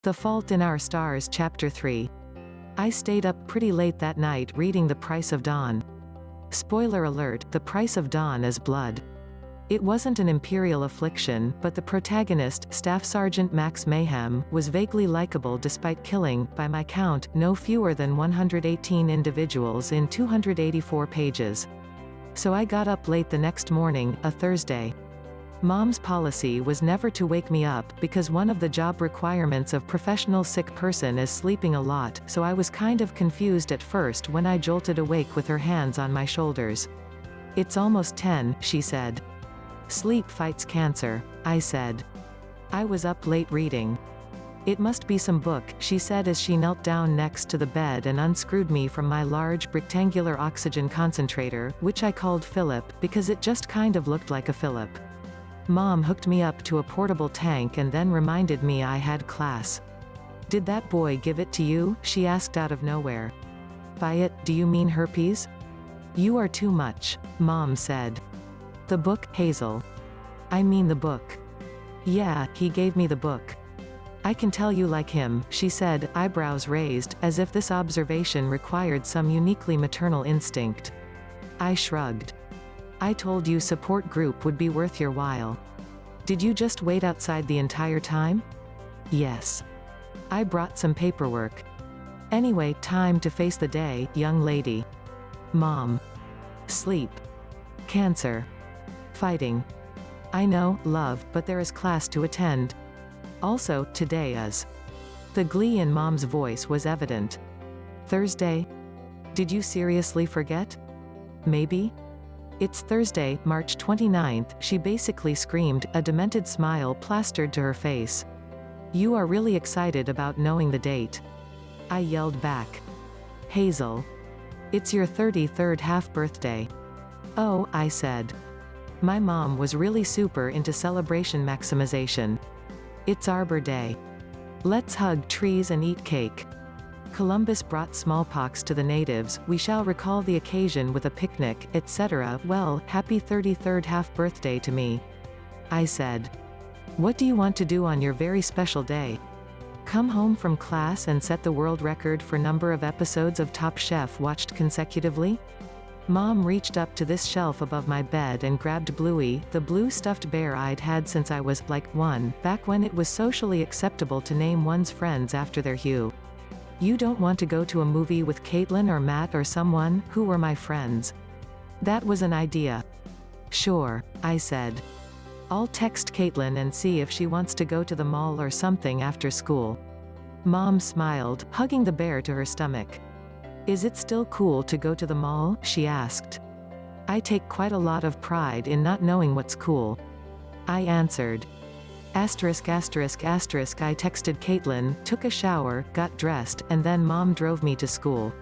The Fault in Our Stars Chapter 3. I stayed up pretty late that night reading The Price of Dawn. Spoiler alert, The Price of Dawn is blood. It wasn't an imperial affliction, but the protagonist, Staff Sergeant Max Mayhem, was vaguely likable despite killing, by my count, no fewer than 118 individuals in 284 pages. So I got up late the next morning, a Thursday. Mom's policy was never to wake me up, because one of the job requirements of professional sick person is sleeping a lot, so I was kind of confused at first when I jolted awake with her hands on my shoulders. "It's almost 10, she said. "Sleep fights cancer," I said. I was up late reading. "It must be some book," she said as she knelt down next to the bed and unscrewed me from my large, rectangular oxygen concentrator, which I called Philip, because it just kind of looked like a Philip. Mom hooked me up to a portable tank and then reminded me I had class. "Did that boy give it to you?" she asked out of nowhere. "By it, do you mean herpes?" "You are too much," Mom said. "The book, Hazel." "I mean the book." "Yeah, he gave me the book." "I can tell you like him," she said, eyebrows raised, as if this observation required some uniquely maternal instinct. I shrugged. "I told you support group would be worth your while." "Did you just wait outside the entire time?" "Yes. I brought some paperwork." "Anyway, time to face the day, young lady." "Mom." "Sleep. Cancer. Fighting." "I know, love, but there is class to attend. Also, today is." The glee in Mom's voice was evident. "Thursday? Did you seriously forget?" "Maybe." "It's Thursday, March 29th, she basically screamed, a demented smile plastered to her face. "You are really excited about knowing the date." I yelled back. "Hazel. It's your 33rd half-birthday." "Oh," I said. My mom was really super into celebration maximization. "It's Arbor Day. Let's hug trees and eat cake. Columbus brought smallpox to the natives, we shall recall the occasion with a picnic, etc. Well, happy 33rd half-birthday to me." I said. "What do you want to do on your very special day? Come home from class and set the world record for number of episodes of Top Chef watched consecutively?" Mom reached up to this shelf above my bed and grabbed Bluey, the blue stuffed bear I'd had since I was, like, 1, back when it was socially acceptable to name one's friends after their hue. "You don't want to go to a movie with Caitlin or Matt or someone, who were my friends?" That was an idea. "Sure," I said. "I'll text Caitlin and see if she wants to go to the mall or something after school." Mom smiled, hugging the bear to her stomach. "Is it still cool to go to the mall?" she asked. "I take quite a lot of pride in not knowing what's cool." I answered. *******. I texted Caitlin, took a shower, got dressed, and then Mom drove me to school.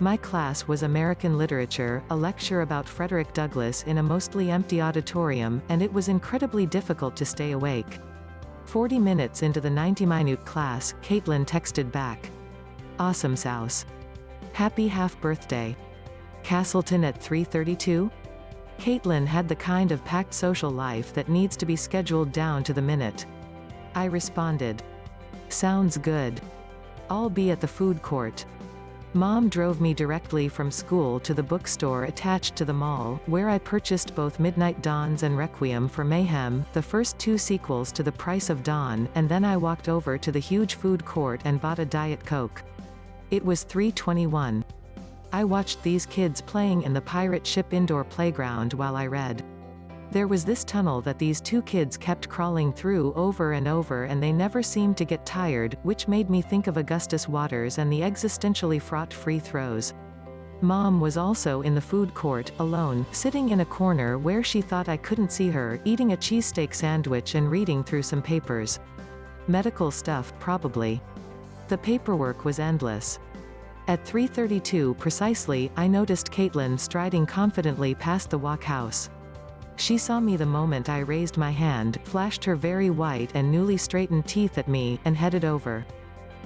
My class was American Literature, a lecture about Frederick Douglass in a mostly empty auditorium, and it was incredibly difficult to stay awake. 40 minutes into the 90-minute class, Caitlin texted back. "Awesome sauce. Happy half-birthday. Castleton at 3:32? Caitlin had the kind of packed social life that needs to be scheduled down to the minute. I responded. "Sounds good. I'll be at the food court." Mom drove me directly from school to the bookstore attached to the mall, where I purchased both Midnight Dawns and Requiem for Mayhem, the first 2 sequels to The Price of Dawn, and then I walked over to the huge food court and bought a Diet Coke. It was 3:21. I watched these kids playing in the pirate ship indoor playground while I read. There was this tunnel that these 2 kids kept crawling through over and over, and they never seemed to get tired, which made me think of Augustus Waters and the existentially fraught free throws. Mom was also in the food court, alone, sitting in a corner where she thought I couldn't see her, eating a cheesesteak sandwich and reading through some papers. Medical stuff, probably. The paperwork was endless. At 3:32 precisely, I noticed Caitlin striding confidently past the walk house. She saw me the moment I raised my hand, flashed her very white and newly straightened teeth at me, and headed over.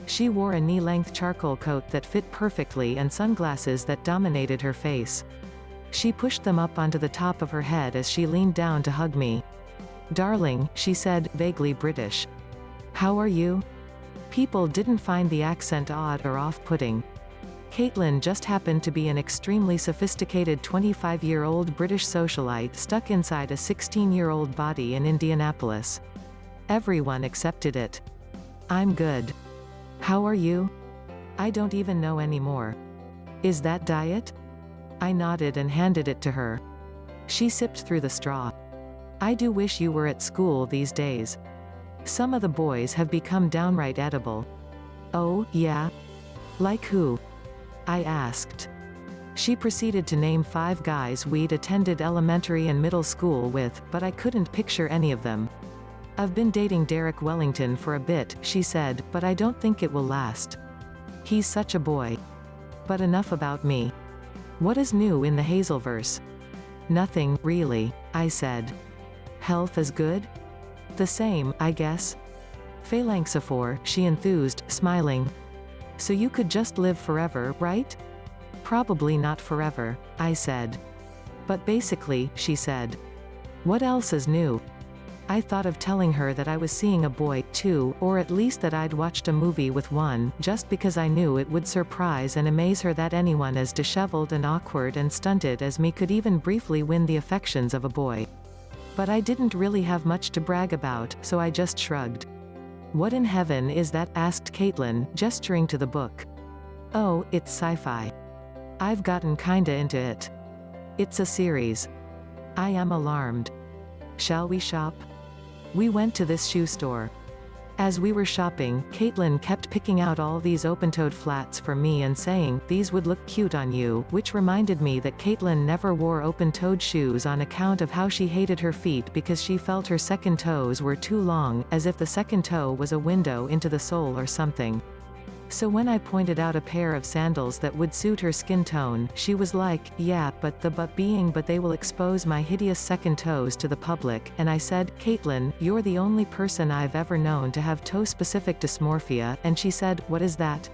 She wore a knee-length charcoal coat that fit perfectly and sunglasses that dominated her face. She pushed them up onto the top of her head as she leaned down to hug me. "Darling," she said, vaguely British. "How are you?" People didn't find the accent odd or off-putting. Caitlin just happened to be an extremely sophisticated 25-year-old British socialite stuck inside a 16-year-old body in Indianapolis. Everyone accepted it. I'm good. How are you? I don't even know anymore. Is that diet? I nodded and handed it to her. She sipped through the straw. I do wish you were at school these days. Some of the boys have become downright edible. Oh, yeah? Like who? I asked. She proceeded to name 5 guys we'd attended elementary and middle school with, but I couldn't picture any of them. I've been dating Derek Wellington for a bit, she said, but I don't think it will last. He's such a boy. But enough about me. What is new in the Hazelverse? Nothing, really, I said. Health is good? The same, I guess. Phalanxophore, she enthused, smiling. So you could just live forever, right? Probably not forever, I said. But basically, she said. What else is new? I thought of telling her that I was seeing a boy, too, or at least that I'd watched a movie with one, just because I knew it would surprise and amaze her that anyone as disheveled and awkward and stunted as me could even briefly win the affections of a boy. But I didn't really have much to brag about, so I just shrugged. What in heaven is that? Asked Caitlin, gesturing to the book. Oh, it's sci-fi. I've gotten kinda into it. It's a series. I am alarmed. Shall we shop? We went to this shoe store. As we were shopping, Caitlin kept picking out all these open-toed flats for me and saying, these would look cute on you, which reminded me that Caitlin never wore open-toed shoes on account of how she hated her feet because she felt her second toes were too long, as if the second toe was a window into the sole or something. So when I pointed out a pair of sandals that would suit her skin tone, she was like, yeah, but they will expose my hideous second toes to the public, and I said, Caitlin, you're the only person I've ever known to have toe-specific dysmorphia, and she said, what is that?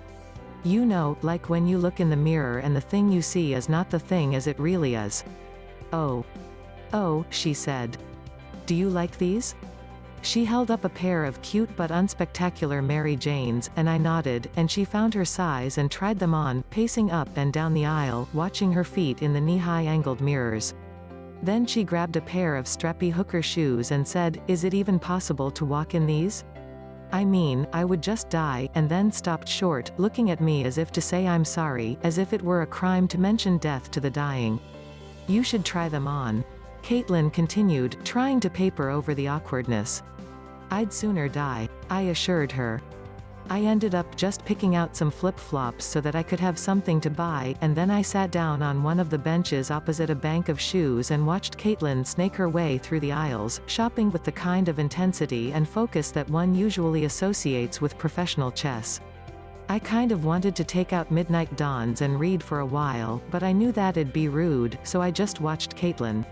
You know, like when you look in the mirror and the thing you see is not the thing as it really is. Oh. Oh, she said. Do you like these? She held up a pair of cute but unspectacular Mary Janes, and I nodded, and she found her size and tried them on, pacing up and down the aisle, watching her feet in the knee-high angled mirrors. Then she grabbed a pair of strappy hooker shoes and said, is it even possible to walk in these? I mean, I would just die, and then stopped short, looking at me as if to say I'm sorry, as if it were a crime to mention death to the dying. You should try them on. Caitlin continued, trying to paper over the awkwardness. I'd sooner die, I assured her. I ended up just picking out some flip-flops so that I could have something to buy, and then I sat down on one of the benches opposite a bank of shoes and watched Caitlin snake her way through the aisles, shopping with the kind of intensity and focus that one usually associates with professional chess. I kind of wanted to take out Midnight Dawns and read for a while, but I knew that'd be rude, so I just watched Caitlin.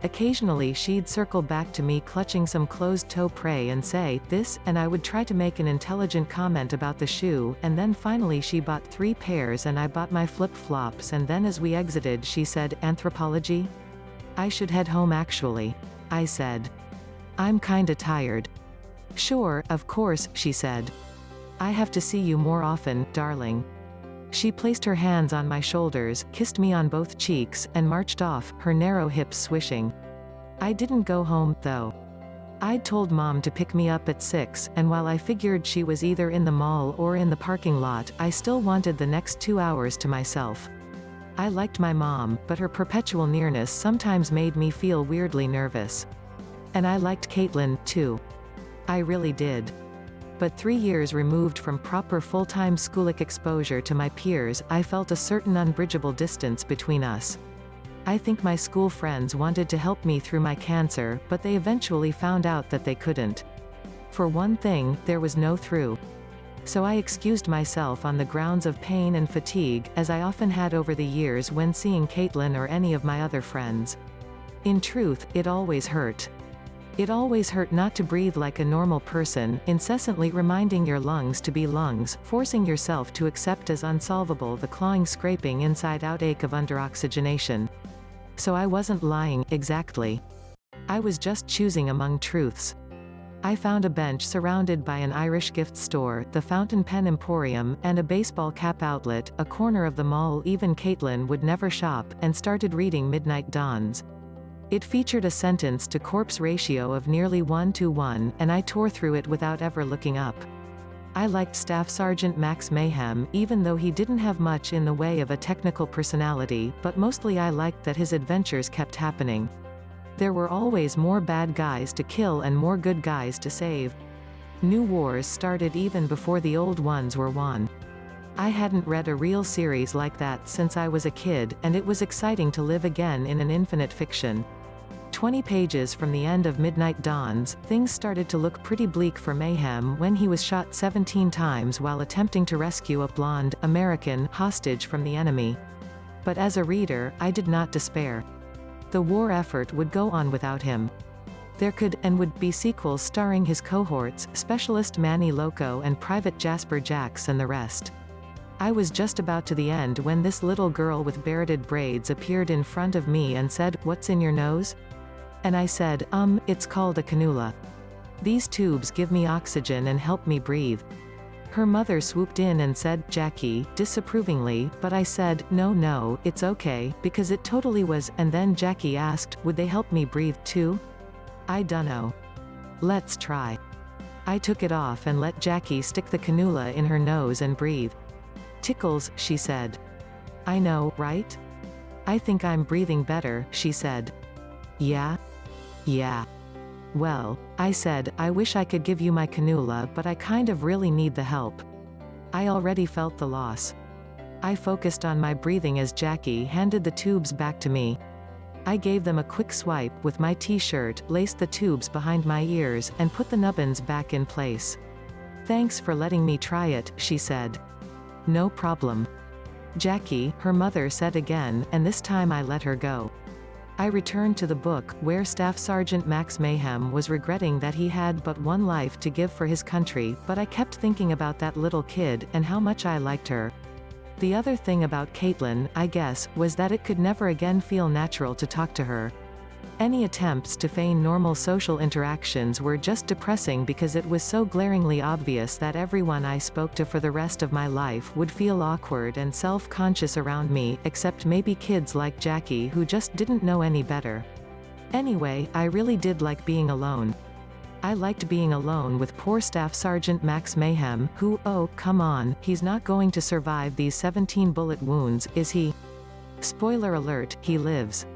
Occasionally she'd circle back to me clutching some closed-toe prey and say, this, and I would try to make an intelligent comment about the shoe, and then finally she bought 3 pairs and I bought my flip-flops, and then as we exited she said, anthropology? I should head home actually. I said. I'm kinda tired. Sure, of course, she said. I have to see you more often, darling. She placed her hands on my shoulders, kissed me on both cheeks, and marched off, her narrow hips swishing. I didn't go home, though. I'd told Mom to pick me up at 6, and while I figured she was either in the mall or in the parking lot, I still wanted the next 2 hours to myself. I liked my mom, but her perpetual nearness sometimes made me feel weirdly nervous. And I liked Caitlin, too. I really did. But 3 years removed from proper full-time schoolic exposure to my peers, I felt a certain unbridgeable distance between us. I think my school friends wanted to help me through my cancer, but they eventually found out that they couldn't. For one thing, there was no through. So I excused myself on the grounds of pain and fatigue, as I often had over the years when seeing Caitlin or any of my other friends. In truth, it always hurt. It always hurt not to breathe like a normal person, incessantly reminding your lungs to be lungs, forcing yourself to accept as unsolvable the clawing scraping inside-out ache of underoxygenation. So I wasn't lying, exactly. I was just choosing among truths. I found a bench surrounded by an Irish gift store, the fountain pen emporium, and a baseball cap outlet, a corner of the mall even Caitlin would never shop, and started reading Midnight Dawns. It featured a sentence-to-corpse ratio of nearly 1:1, and I tore through it without ever looking up. I liked Staff Sergeant Max Mayhem, even though he didn't have much in the way of a technical personality, but mostly I liked that his adventures kept happening. There were always more bad guys to kill and more good guys to save. New wars started even before the old ones were won. I hadn't read a real series like that since I was a kid, and it was exciting to live again in an infinite fiction. 20 pages from the end of Midnight Dawns, things started to look pretty bleak for Mayhem when he was shot 17 times while attempting to rescue a blonde, American, hostage from the enemy. But as a reader, I did not despair. The war effort would go on without him. There could, and would, be sequels starring his cohorts, Specialist Manny Loco and Private Jasper Jacks and the rest. I was just about to the end when this little girl with barreted braids appeared in front of me and said, "What's in your nose?" And I said, it's called a cannula. These tubes give me oxygen and help me breathe." Her mother swooped in and said, "Jackie," disapprovingly, but I said, No, it's okay, because it totally was, and then Jackie asked, would they help me breathe, too? I dunno. Let's try. I took it off and let Jackie stick the cannula in her nose and breathe. "Tickles," she said. "I know, right? I think I'm breathing better," she said. "Yeah? Yeah. Well," I said, "I wish I could give you my cannula, but I kind of really need the help." I already felt the loss. I focused on my breathing as Jackie handed the tubes back to me. I gave them a quick swipe with my t-shirt, laced the tubes behind my ears, and put the nubbins back in place. "Thanks for letting me try it," she said. "No problem." "Jackie," her mother said again, and this time I let her go. I returned to the book, where Staff Sergeant Max Mayhem was regretting that he had but one life to give for his country, but I kept thinking about that little kid, and how much I liked her. The other thing about Caitlin, I guess, was that it could never again feel natural to talk to her. Any attempts to feign normal social interactions were just depressing because it was so glaringly obvious that everyone I spoke to for the rest of my life would feel awkward and self-conscious around me, except maybe kids like Jackie who just didn't know any better. Anyway, I really did like being alone. I liked being alone with poor Staff Sergeant Max Mayhem, who, oh, come on, he's not going to survive these 17 bullet wounds, is he? Spoiler alert, he lives.